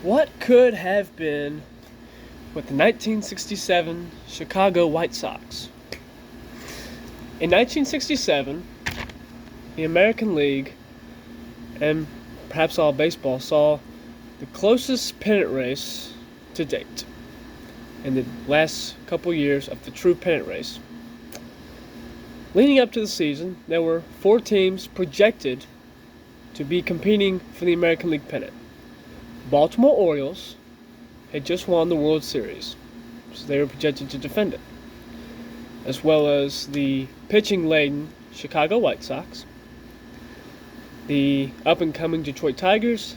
What could have been with the 1967 Chicago White Sox? In 1967, the American League, and perhaps all baseball, saw the closest pennant race to date in the last couple years of the true pennant race. Leading up to the season, there were 4 teams projected to be competing for the American League pennant. Baltimore Orioles had just won the World Series, so they were projected to defend it, as well as the pitching-laden Chicago White Sox, the up-and-coming Detroit Tigers,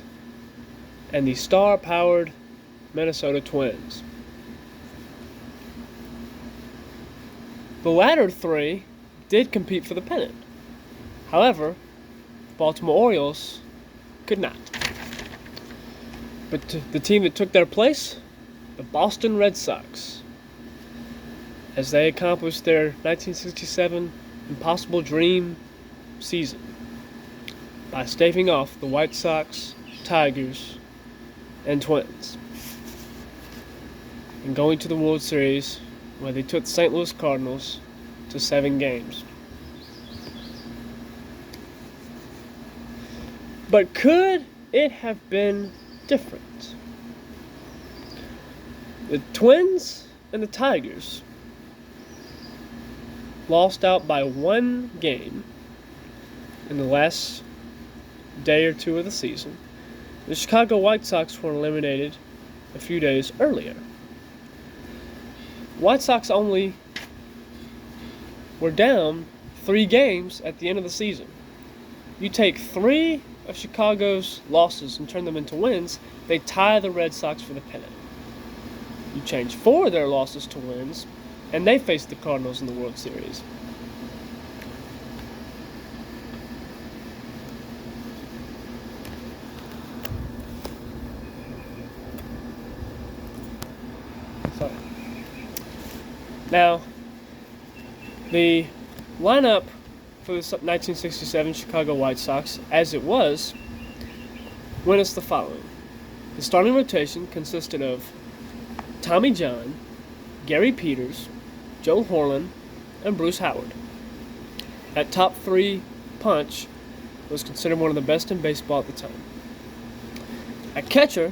and the star-powered Minnesota Twins. The latter 3 did compete for the pennant. However, Baltimore Orioles could not. But the team that took their place, the Boston Red Sox, as they accomplished their 1967 impossible dream season by staving off the White Sox, Tigers, and Twins, and going to the World Series, where they took the St. Louis Cardinals to 7 games. But could it have been different? The Twins and the Tigers lost out by 1 game in the last day or 2 of the season. The Chicago White Sox were eliminated a few days earlier. White Sox only were down 3 games at the end of the season. You take 3 of Chicago's losses and turn them into wins, they tie the Red Sox for the pennant. You change 4 of their losses to wins, and they face the Cardinals in the World Series. Now, the lineup for the 1967 Chicago White Sox, as it was, went as the following. The starting rotation consisted of Tommy John, Gary Peters, Joe Horlen, and Bruce Howard. That top 3 punch was considered one of the best in baseball at the time. At catcher,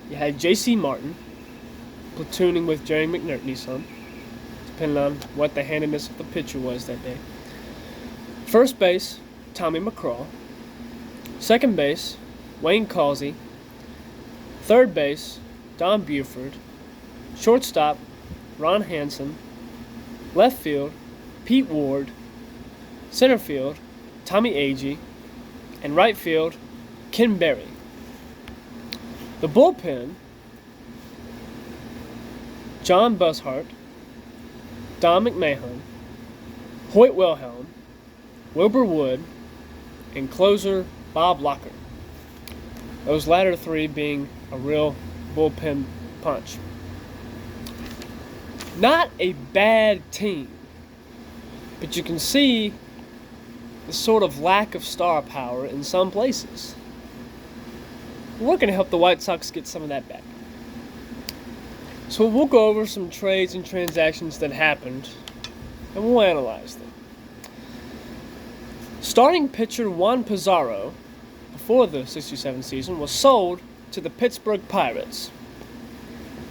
you had J.C. Martin, platooning with Jerry McNertney's son, depending on what the handedness of the pitcher was that day. First base, Tommy McCraw. Second base, Wayne Causey. Third base, Don Buford. Shortstop, Ron Hansen. Left field, Pete Ward. Center field, Tommy Agee. And right field, Ken Berry. The bullpen, John Bushart, Don McMahon, Hoyt Wilhelm, Wilbur Wood, and closer Bob Locker. Those latter 3 being a real bullpen punch. Not a bad team, but you can see the sort of lack of star power in some places. We're going to help the White Sox get some of that back. So we'll go over some trades and transactions that happened, and we'll analyze them. Starting pitcher Juan Pizarro, before the 67 season, was sold to the Pittsburgh Pirates.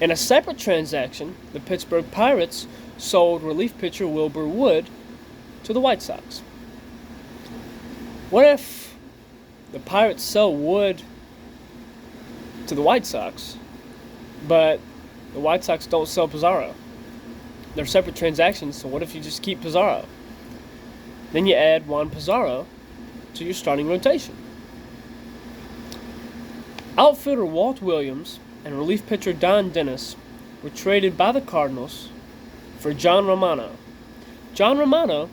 In a separate transaction, the Pittsburgh Pirates sold relief pitcher Wilbur Wood to the White Sox. What if the Pirates sell Wood to the White Sox, but the White Sox don't sell Pizarro? They're separate transactions, so what if you just keep Pizarro? Then you add Juan Pizarro to your starting rotation. Outfielder Walt Williams and relief pitcher Don Dennis were traded by the Cardinals for John Romano. John Romano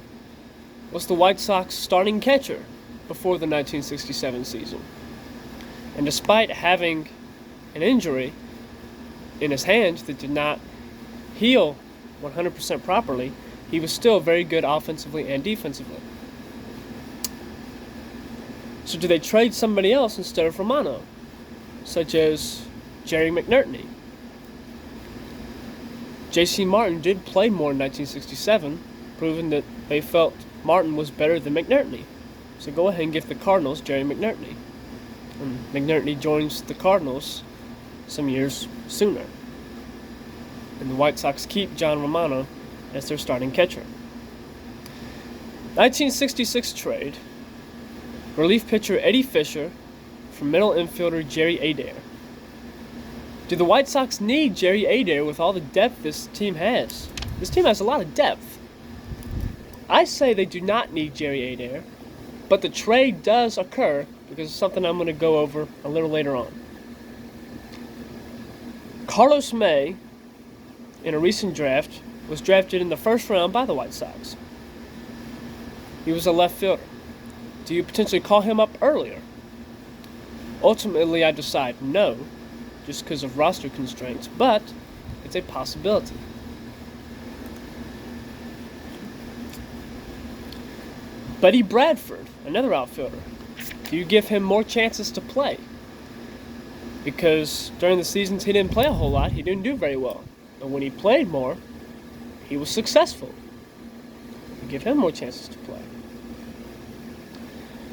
was the White Sox starting catcher before the 1967 season. And despite having an injury in his hand that did not heal 100% properly, he was still very good offensively and defensively. So do they trade somebody else instead of Romano, such as Jerry McNerney. J.C. Martin did play more in 1967, proving that they felt Martin was better than McNerney. So go ahead and give the Cardinals Jerry McNerney. And McNerney joins the Cardinals some years sooner. And the White Sox keep John Romano as their starting catcher. 1966 trade. Relief pitcher Eddie Fisher for middle infielder Jerry Adair. Do the White Sox need Jerry Adair with all the depth this team has? This team has a lot of depth. I say they do not need Jerry Adair, but the trade does occur because it's something I'm going to go over a little later on. Carlos May, in a recent draft, was drafted in the first round by the White Sox. He was a left fielder. Do you potentially call him up earlier? Ultimately, I decide no, just because of roster constraints, but it's a possibility. Buddy Bradford, another outfielder. Do you give him more chances to play? Because during the seasons he didn't play a whole lot, he didn't do very well. But when he played more, he was successful. You give him more chances to play.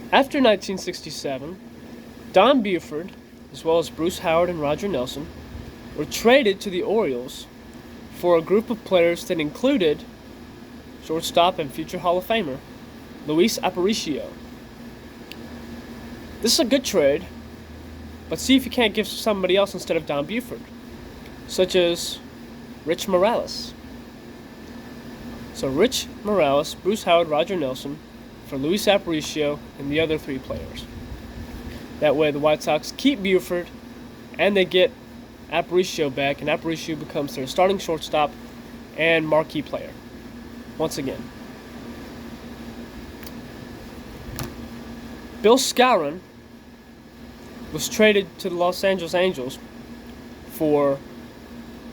After 1967, Don Buford, as well as Bruce Howard and Roger Nelson, were traded to the Orioles for a group of players that included shortstop and future Hall of Famer Luis Aparicio. This is a good trade, but see if you can't give somebody else instead of Don Buford, such as Rich Morales. So Rich Morales, Bruce Howard, Roger Nelson for Luis Aparicio and the other three players. That way the White Sox keep Buford and they get Aparicio back, and Aparicio becomes their starting shortstop and marquee player once again. Bill Skowron was traded to the Los Angeles Angels for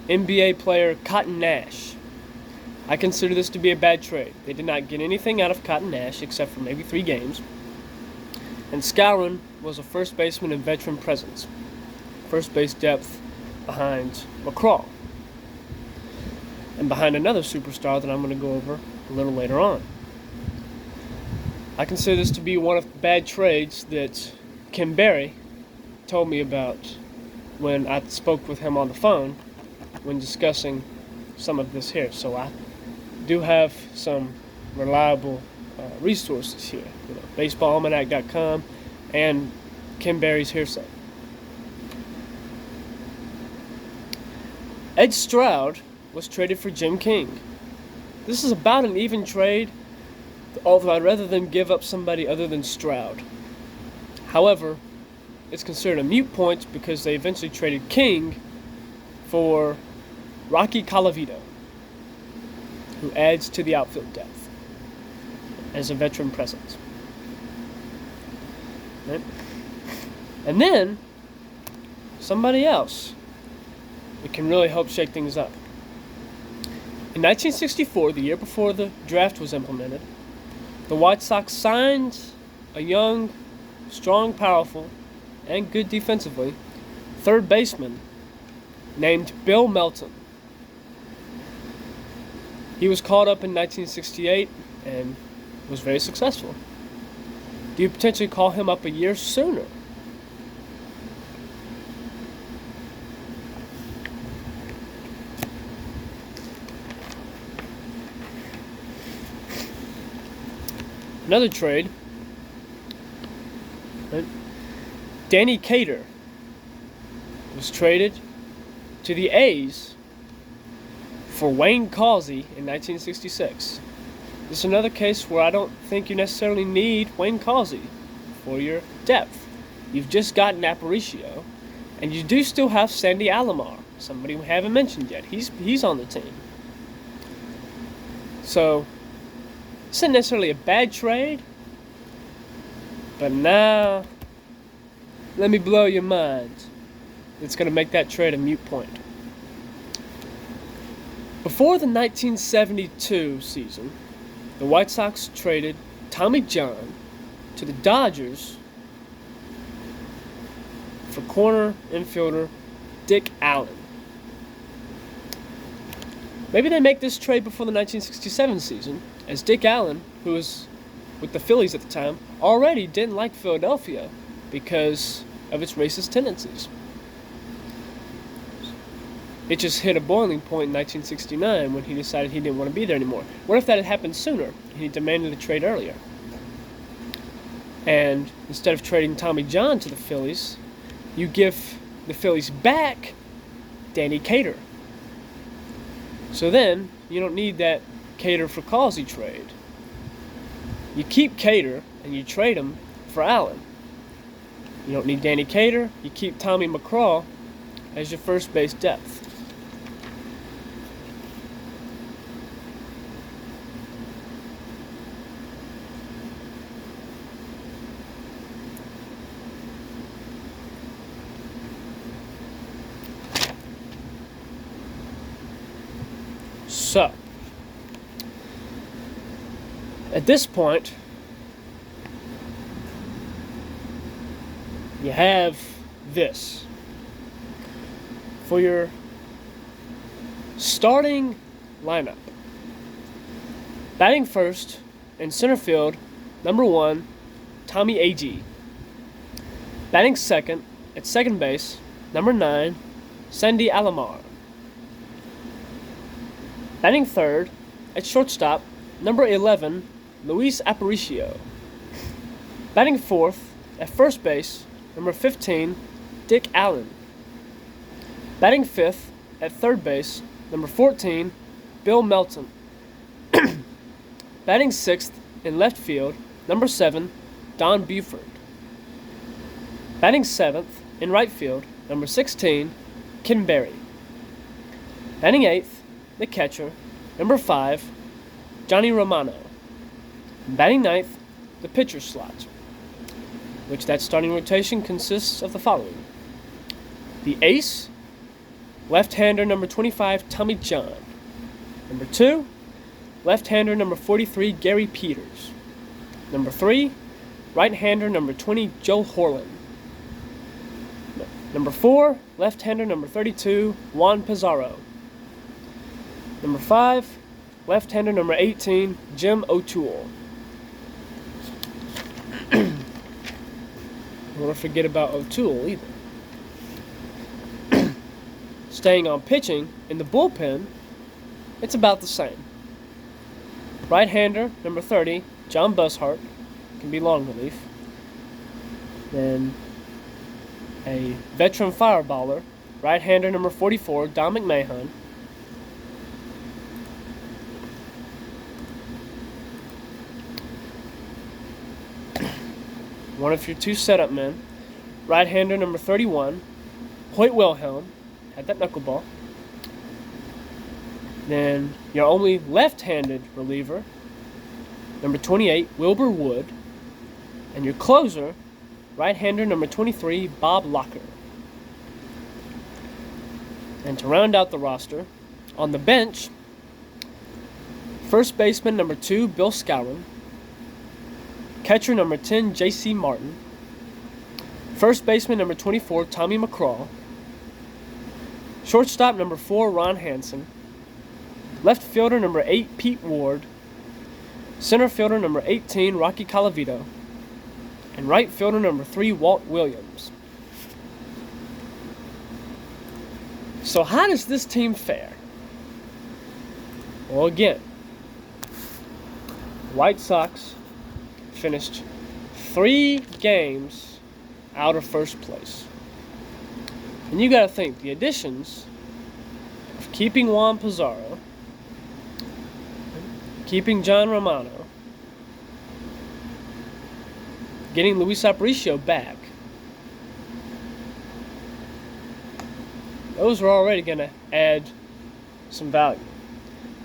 NBA player Cotton Nash. I consider this to be a bad trade. They did not get anything out of Cotton Nash except for maybe 3 games. And Skowron was a first baseman and veteran presence. First base depth behind McCraw. And behind another superstar that I'm going to go over a little later on. I consider this to be one of the bad trades that Kim Berry told me about when I spoke with him on the phone when discussing some of this here. So I do have some reliable resources here. BaseballAlmanac.com and Kim Berry's hearsay. Ed Stroud was traded for Jim King. This is about an even trade, although I'd rather them give up somebody other than Stroud. However, it's considered a moot point because they eventually traded King for Rocky Colavito, who adds to the outfield depth as a veteran presence. Right? And then, somebody else that can really help shake things up. In 1964, the year before the draft was implemented, the White Sox signed a young, strong, powerful, and good defensively third baseman named Bill Melton. He was called up in 1968 and was very successful. Do you potentially call him up a year sooner? Another trade. Right? Danny Cater was traded to the A's for Wayne Causey in 1966. This is another case where I don't think you necessarily need Wayne Causey for your depth. You've just gotten Aparicio, and you do still have Sandy Alomar, somebody we haven't mentioned yet. He's on the team. So, this isn't necessarily a bad trade, but now, let me blow your mind. It's going to make that trade a moot point. Before the 1972 season, the White Sox traded Tommy John to the Dodgers for corner infielder Dick Allen. Maybe they make this trade before the 1967 season, as Dick Allen, who was with the Phillies at the time, already didn't like Philadelphia because of its racist tendencies. It just hit a boiling point in 1969 when he decided he didn't want to be there anymore. What if that had happened sooner and he demanded the trade earlier? And instead of trading Tommy John to the Phillies, you give the Phillies back Danny Cater. So then, you don't need that Cater for Causey trade. You keep Cater and you trade him for Allen. You don't need Danny Cater, you keep Tommy McCraw as your first base depth. So, at this point, you have this. For your starting lineup, batting first in center field, number 1, Tommy A.G. Batting second at second base, number 9, Sandy Alomar. Batting third at shortstop, number 11, Luis Aparicio. Batting fourth at first base, number 15, Dick Allen. Batting fifth at third base, number 14, Bill Melton. Batting sixth in left field, number 7, Don Buford. Batting seventh in right field, number 16, Ken Berry. Batting eighth, the catcher, number 5, Johnny Romano. Batting ninth, the pitcher slot, which that starting rotation consists of the following: the ace, left-hander number 25, Tommy John. Number 2, left-hander number 43, Gary Peters. Number 3, right-hander number 20, Joe Horlen. Number 4, left-hander number 32, Juan Pizarro. Number 5, left-hander number 18, Jim O'Toole. Don't want to forget about O'Toole either. Staying on pitching, in the bullpen, it's about the same. Right-hander number 30, John Bushart, can be long relief. Then a veteran fireballer, right-hander number 44, Don McMahon. One of your 2 setup men, right-hander number 31, Hoyt Wilhelm, had that knuckleball. Then your only left-handed reliever, number 28, Wilbur Wood. And your closer, right-hander number 23, Bob Locker. And to round out the roster, on the bench, first baseman number 2, Bill Skowron. Catcher number 10, J.C. Martin. First baseman number 24, Tommy McCraw. Shortstop number 4, Ron Hansen. Left fielder number 8, Pete Ward. Center fielder number 18, Rocky Colavito. And right fielder number 3, Walt Williams. So how does this team fare? Well, again, White Sox finished 3 games out of first place. And you got to think, the additions of keeping Juan Pizarro, keeping John Romano, getting Luis Aparicio back, those are already going to add some value.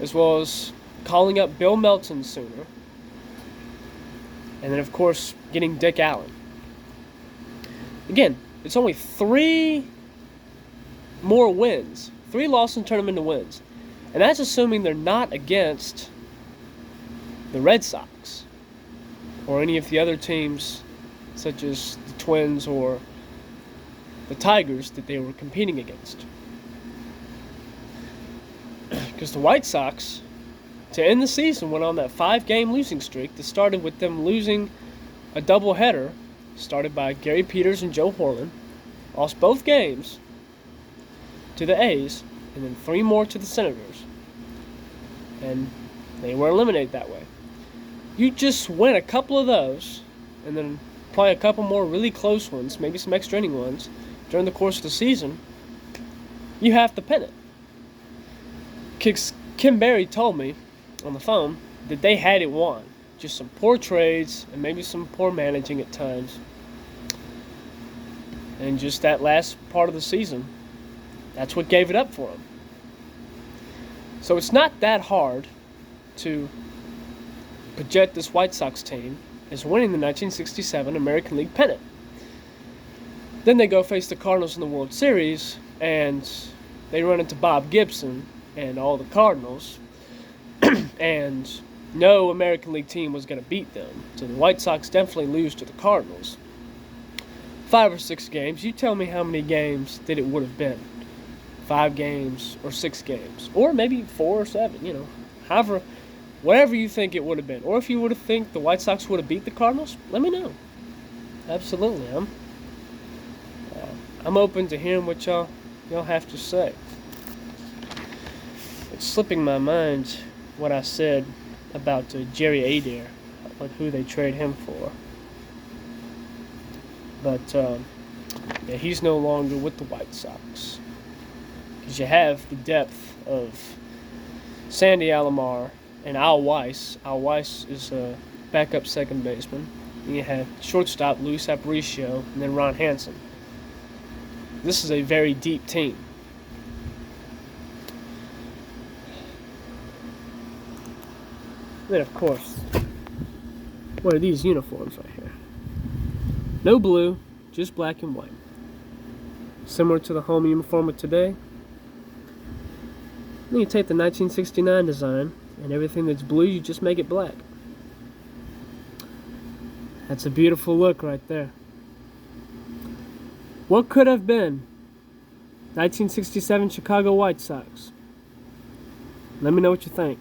As well as calling up Bill Melton sooner. And then, of course, getting Dick Allen. Again, it's only 3 more wins. 3 losses and turn them into wins. And that's assuming they're not against the Red Sox or any of the other teams, such as the Twins or the Tigers that they were competing against. Because the White Sox, to end the season, went on that 5-game losing streak that started with them losing a doubleheader started by Gary Peters and Joe Horlen, lost both games to the A's, and then 3 more to the Senators. And they were eliminated that way. You just win a couple of those, and then play a couple more really close ones, maybe some extra inning ones, during the course of the season, you have the pennant. Kim Berry told me on the phone that they had it won. Just some poor trades and maybe some poor managing at times. And just that last part of the season, that's what gave it up for them. So it's not that hard to project this White Sox team as winning the 1967 American League pennant. Then they go face the Cardinals in the World Series, and they run into Bob Gibson and all the Cardinals, and no American League team was going to beat them. So the White Sox definitely lose to the Cardinals. 5 or 6 games. You tell me how many games that it would have been. 5 games or 6 games. Or maybe 4 or 7, However, whatever you think it would have been. Or if you would have think the White Sox would have beat the Cardinals, let me know. Absolutely. I'm open to hearing what y'all have to say. It's slipping my mind what I said about Jerry Adair, like who they trade him for. But yeah, he's no longer with the White Sox. Because you have the depth of Sandy Alomar and Al Weiss. Al Weiss is a backup second baseman. And you have shortstop Luis Aparicio and then Ron Hansen. This is a very deep team. Then, of course, what are these uniforms right here? No blue, just black and white. Similar to the home uniform of today. Then you take the 1969 design, and everything that's blue, you just make it black. That's a beautiful look right there. What could have been 1967 Chicago White Sox? Let me know what you think.